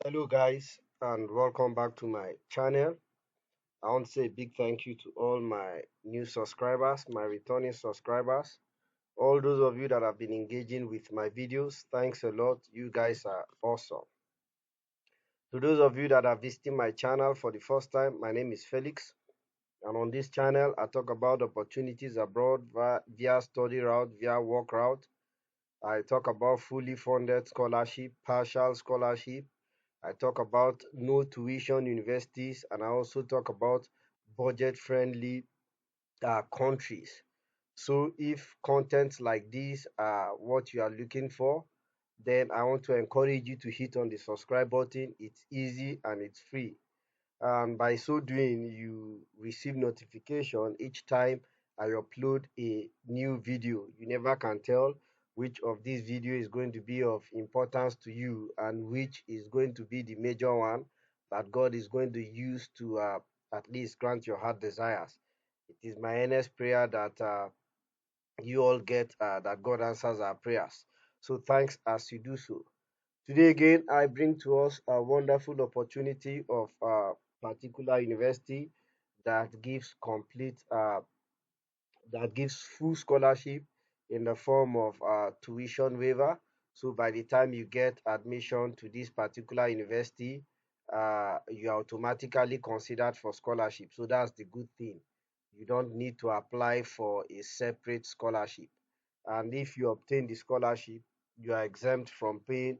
Hello guys and welcome back to my channel. I want to say a big thank you to all my new subscribers, my returning subscribers, all those of you that have been engaging with my videos. Thanks a lot. You guys are awesome. To those of you that are visiting my channel for the first time, my name is Felix, and on this channel I talk about opportunities abroad via study route, via work route. I talk about fully funded scholarship, partial scholarship. I talk about no tuition universities, and I also talk about budget friendly countries. So if content like this are what you are looking for, then I want to encourage you to hit on the subscribe button. It's easy and it's free, and by so doing you receive notification each time I upload a new video. You never can tell which of these video is going to be of importance to you and which is going to be the major one that God is going to use to at least grant your heart desires. It is my earnest prayer that you all get that God answers our prayers. So thanks as you do so. Today again, I bring to us a wonderful opportunity of a particular university that gives that gives full scholarship in the form of tuition waiver. So by the time you get admission to this particular university, you are automatically considered for scholarship. So that's the good thing. You don't need to apply for a separate scholarship. And if you obtain the scholarship, you are exempt from paying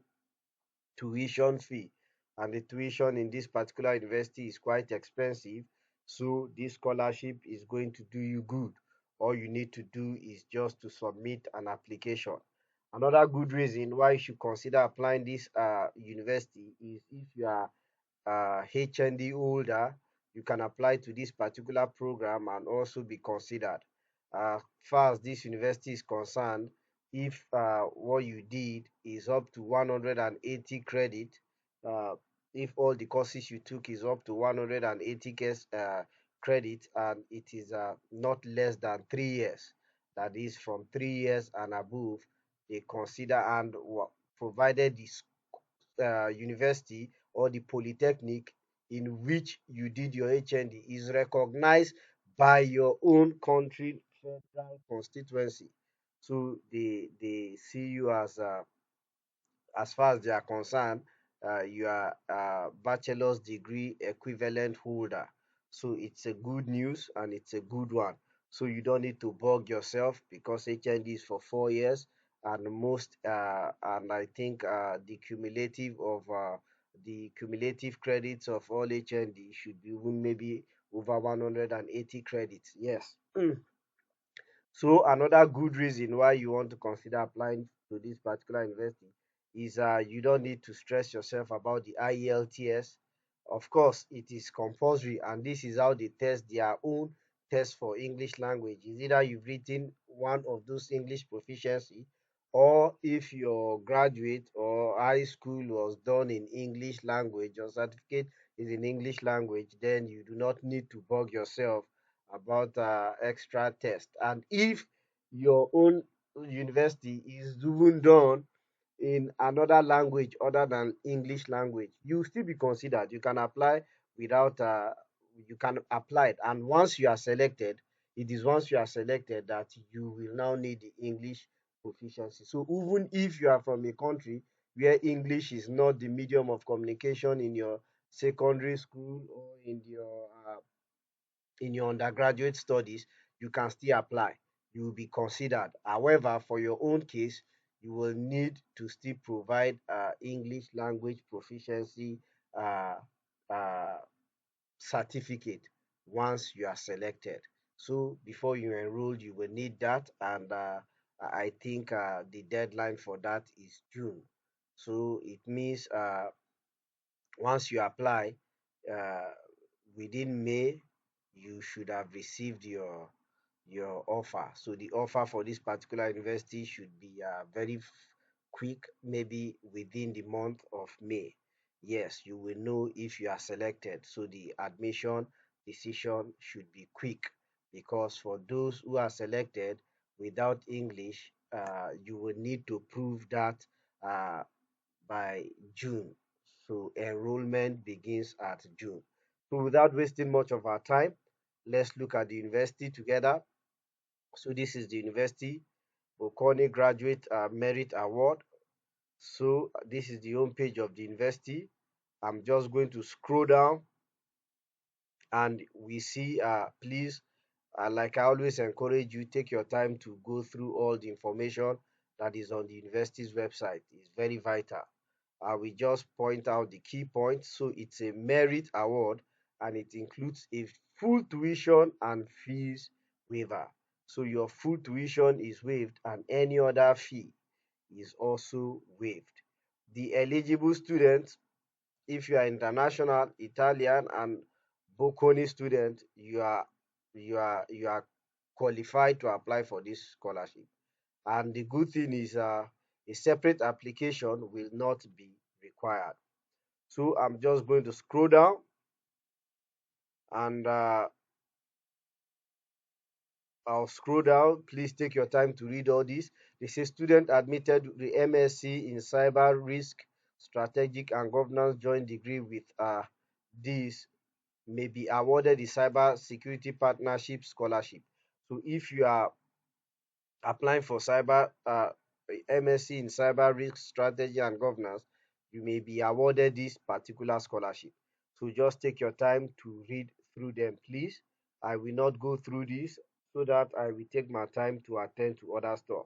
tuition fee, and the tuition in this particular university is quite expensive. So this scholarship is going to do you good. All you need to do is just to submit an application. Another good reason why you should consider applying this university is if you are HND holder, you can apply to this particular program and also be considered. Far as this university is concerned, if what you did is up to 180 credit, uh, if all the courses you took is up to 180 credit, and it is not less than 3 years, that is from 3 years and above, they consider, and provided the university or the polytechnic in which you did your HND is recognized by your own country federal constituency. So they see you as far as they are concerned, you are a bachelor's degree equivalent holder. So it's a good news and it's a good one. So you don't need to bug yourself because HND is for 4 years, and and I think the cumulative credits of all HND should be even maybe over 180 credits. Yes. So another good reason why you want to consider applying to this particular university is you don't need to stress yourself about the IELTS. Of course, it is compulsory, and this is how they test their own test for English language. Is either you've written one of those English proficiency, or if your graduate or high school was done in English language, your certificate is in English language, then you do not need to bug yourself about extra test. And if your own university is even done in another language other than English language, you still be considered. You can apply without you can apply it, and once you are selected, it is once you are selected that you will now need the English proficiency. So even if you are from a country where English is not the medium of communication in your secondary school or in your undergraduate studies, you can still apply. You will be considered. However, for your own case, you will need to still provide English language proficiency uh, uh, certificate once you are selected. So before you enroll, you will need that, and I think the deadline for that is June. So it means once you apply uh, within May, you should have received your offer. So the offer for this particular university should be very quick, maybe within the month of May. Yes, you will know if you are selected. So the admission decision should be quick, because for those who are selected without English, you will need to prove that uh, by June. So enrollment begins at June. So without wasting much of our time, let's look at the university together. So this is the university, Bocconi Graduate Merit Award. So this is the home page of the university. I'm just going to scroll down and we see, please, like I always encourage you, take your time to go through all the information that is on the university's website. It's very vital. We just point out the key points. So it's a merit award and it includes a full tuition and fees waiver. So your full tuition is waived and any other fee is also waived. The eligible students, if you are international, Italian, and Bocconi student, you are qualified to apply for this scholarship. And the good thing is, a separate application will not be required. So I'm just going to scroll down and I'll scroll down. Please take your time to read all this. This is student admitted to the MSc in cyber risk, strategic and governance joint degree with this may be awarded the cyber security partnership scholarship. So if you are applying for cyber MSc in cyber risk strategy and governance, you may be awarded this particular scholarship. So just take your time to read through them, please. I will not go through this so that I will take my time to attend to other stuff.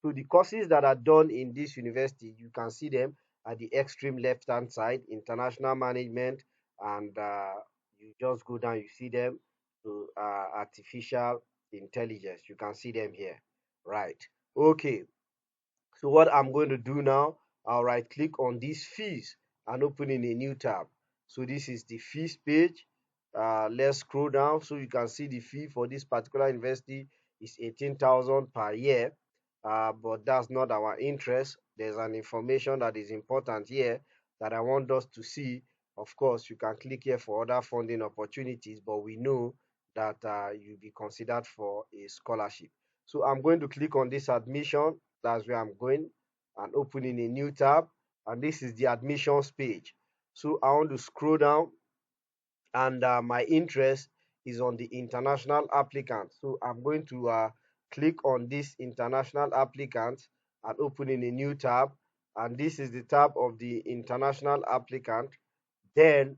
So the courses that are done in this university, you can see them at the extreme left hand side, international management, and you just go down, you see them to artificial intelligence. You can see them here. Right. Okay. So what I'm going to do now, I'll right click on these fees and open in a new tab. So this is the fees page. Let's scroll down so you can see the fee for this particular university is 18,000 per year. But that's not our interest. There's an information that is important here that I want us to see. Of course, you can click here for other funding opportunities, but we know that you'll be considered for a scholarship. So I'm going to click on this admission. That's where I'm going and opening a new tab. And this is the admissions page. So I want to scroll down and my interest is on the international applicant. So I'm going to click on this international applicant and open in a new tab. And this is the tab of the international applicant. Then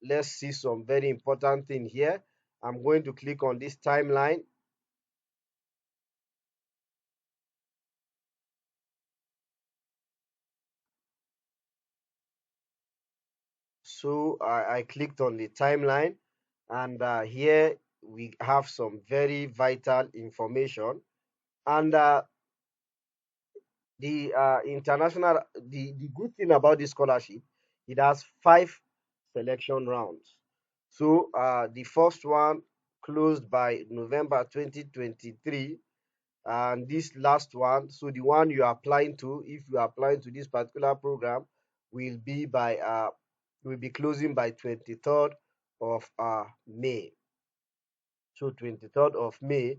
let's see some very important thing here. I'm going to click on this timeline. So I clicked on the timeline and here we have some very vital information. And the good thing about this scholarship, it has 5 selection rounds. So the first one closed by November 2023, and this last one, so the one you are applying to, if you are applying to this particular program, will be by will be closing by 23rd of May. So 23rd of May,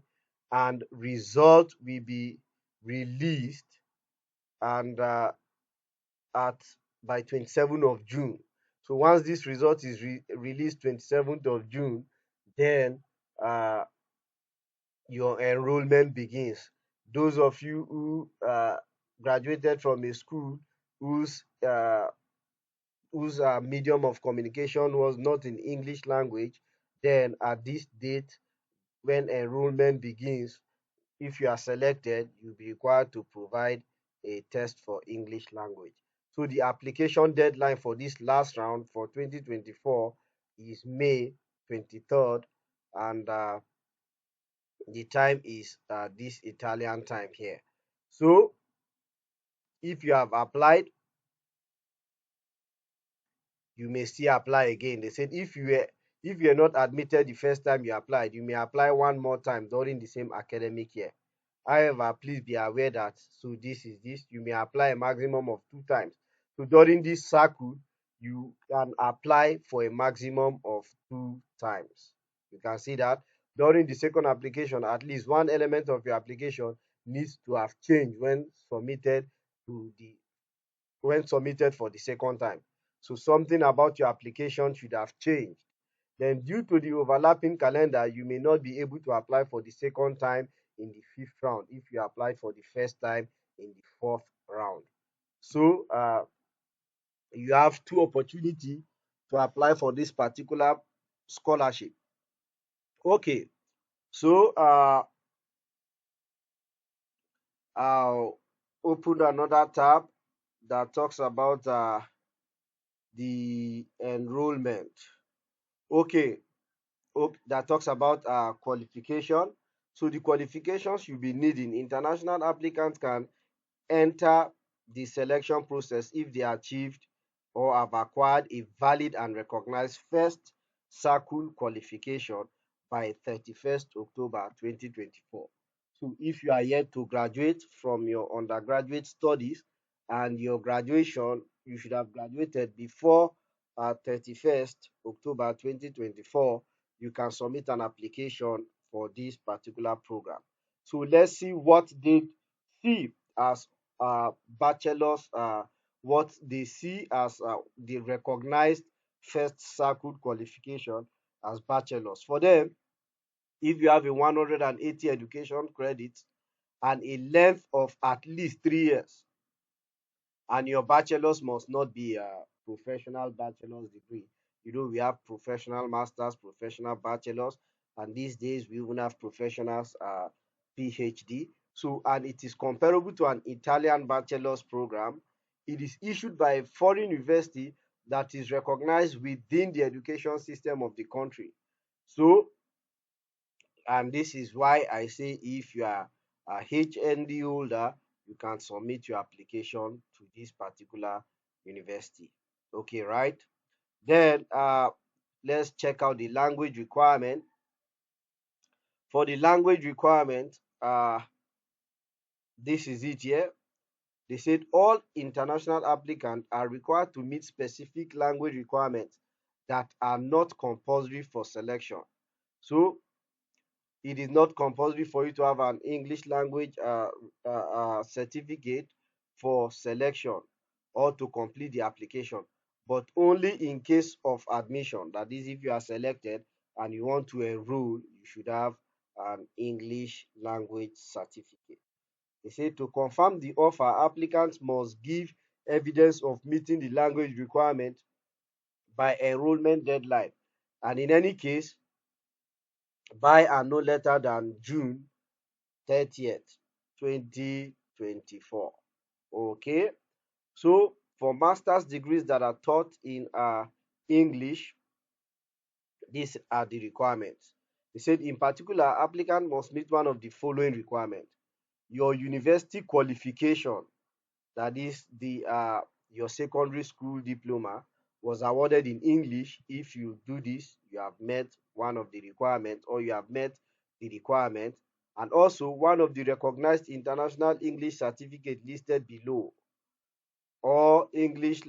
and result will be released and at by 27th of June. So once this result is released 27th of June, then uh, your enrollment begins. Those of you who graduated from a school whose medium of communication was not in English language, then at this date when enrollment begins, if you are selected, you'll be required to provide a test for English language. So the application deadline for this last round for 2024 is May 23rd, and the time is this Italian time here. So if you have applied, you may still apply again. They said if you are not admitted the first time you applied, you may apply one more time during the same academic year. However, please be aware that so this is this, you may apply a maximum of 2 times. So during this cycle, you can apply for a maximum of 2 times. You can see that during the second application, at least one element of your application needs to have changed when submitted for the second time. So something about your application should have changed. Then due to the overlapping calendar, you may not be able to apply for the second time in the fifth round if you applied for the first time in the fourth round. So you have two opportunity to apply for this particular scholarship. Okay, so I'll open another tab that talks about the enrollment. Okay, that talks about qualification. So the qualifications you'll be needing, international applicants can enter the selection process if they achieved or have acquired a valid and recognized first circle qualification by 31st October 2024. So if you are yet to graduate from your undergraduate studies and your graduation, you should have graduated before 31st October 2024, you can submit an application for this particular program. So let's see what they see as bachelors, what they see as the recognized first circle qualification as bachelors. For them, if you have a 180 education credits and a length of at least 3 years, and your bachelor's must not be a professional bachelor's degree. You know, we have professional masters, professional bachelors, and these days we even have professionals PhD. So, and it is comparable to an Italian bachelor's program. It is issued by a foreign university that is recognized within the education system of the country. So, and this is why I say if you are a HND holder, you can submit your application to this particular university. Okay, right? Then let's check out the language requirement. For the language requirement, this is it here. They said all international applicants are required to meet specific language requirements that are not compulsory for selection. So it is not compulsory for you to have an English language certificate for selection or to complete the application, but only in case of admission. That is, if you are selected and you want to enroll, you should have an English language certificate. They say to confirm the offer, applicants must give evidence of meeting the language requirement by enrollment deadline. And in any case, by and no later than June 30th, 2024. Okay, so for master's degrees that are taught in English, these are the requirements. They said in particular, applicant must meet one of the following requirements. Your university qualification, that is the your secondary school diploma, was awarded in English. If you do this, you have met one of the requirements, or you have met the requirement. And also one of the recognized international English certificate listed below, or English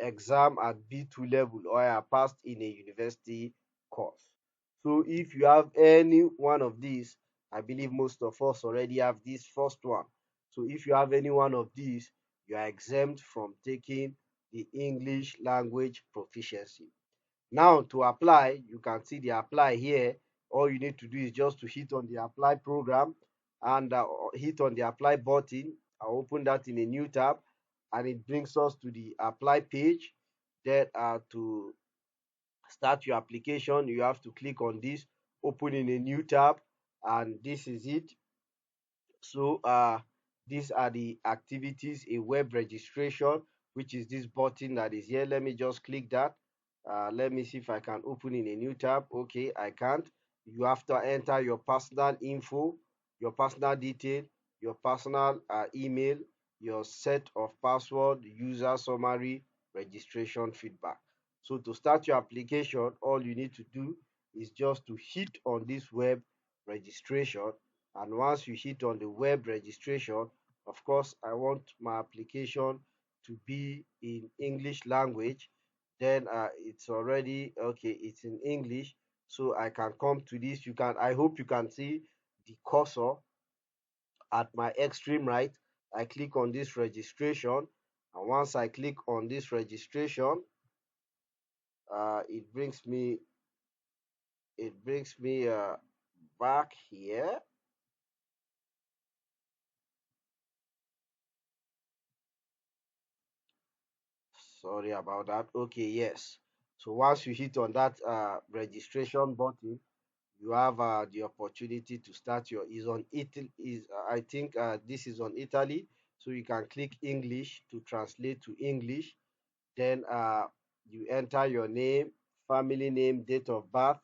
exam at B2 level, or are passed in a university course. So if you have any one of these, I believe most of us already have this first one. So if you have any one of these, you are exempt from taking the English language proficiency. Now to apply, you can see the apply here. All you need to do is just to hit on the apply program and hit on the apply button. I'll open that in a new tab and it brings us to the apply page. Then to start your application, you have to click on this, open in a new tab, and this is it. So these are the activities, a web registration, which is this button that is here. Let me just click that. Let me see if I can open in a new tab. Okay, I can't. You have to enter your personal info, your personal detail, your personal email, your set of password, user summary, registration feedback. So to start your application, all you need to do is just to hit on this web registration, and once you hit on the web registration, of course I want my application to be in English language. Then it's already okay, it's in English, so I can come to this. You can, I hope you can see the cursor at my extreme right. I click on this registration, And once I click on this registration, it brings me back here. Sorry about that. Okay, yes. So once you hit on that registration button, you have the opportunity to start your is on Italy is I think this is on Italy, so you can click English to translate to English. Then you enter your name, family name, date of birth,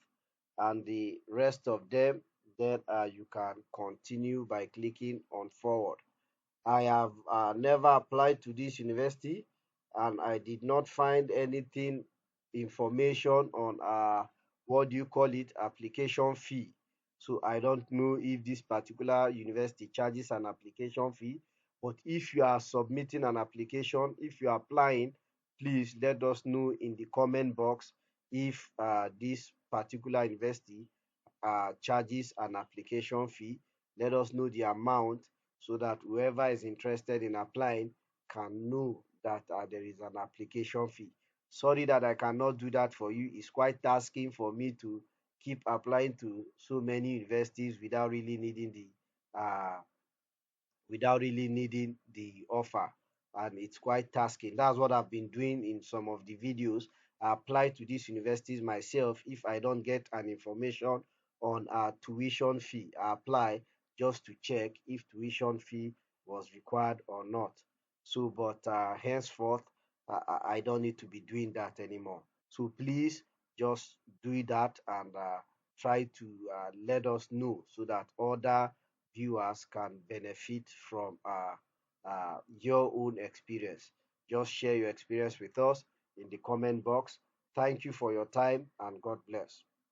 and the rest of them. Then you can continue by clicking on forward. I have never applied to this university, and I did not find anything information on what do you call it, application fee. So I don't know if this particular university charges an application fee. But if you are submitting an application, if you are applying, please let us know in the comment box if this particular university charges an application fee. Let us know the amount so that whoever is interested in applying can know that there is an application fee. Sorry that I cannot do that for you. It's quite tasking for me to keep applying to so many universities uh, without really needing the offer, and it's quite tasking. That's what I've been doing in some of the videos. I apply to these universities myself. If I don't get an information on tuition fee, I apply just to check if tuition fee was required or not. So but henceforth I don't need to be doing that anymore. So please just do that, and try to let us know so that other viewers can benefit from your own experience. Just share your experience with us in the comment box. Thank you for your time, and God bless.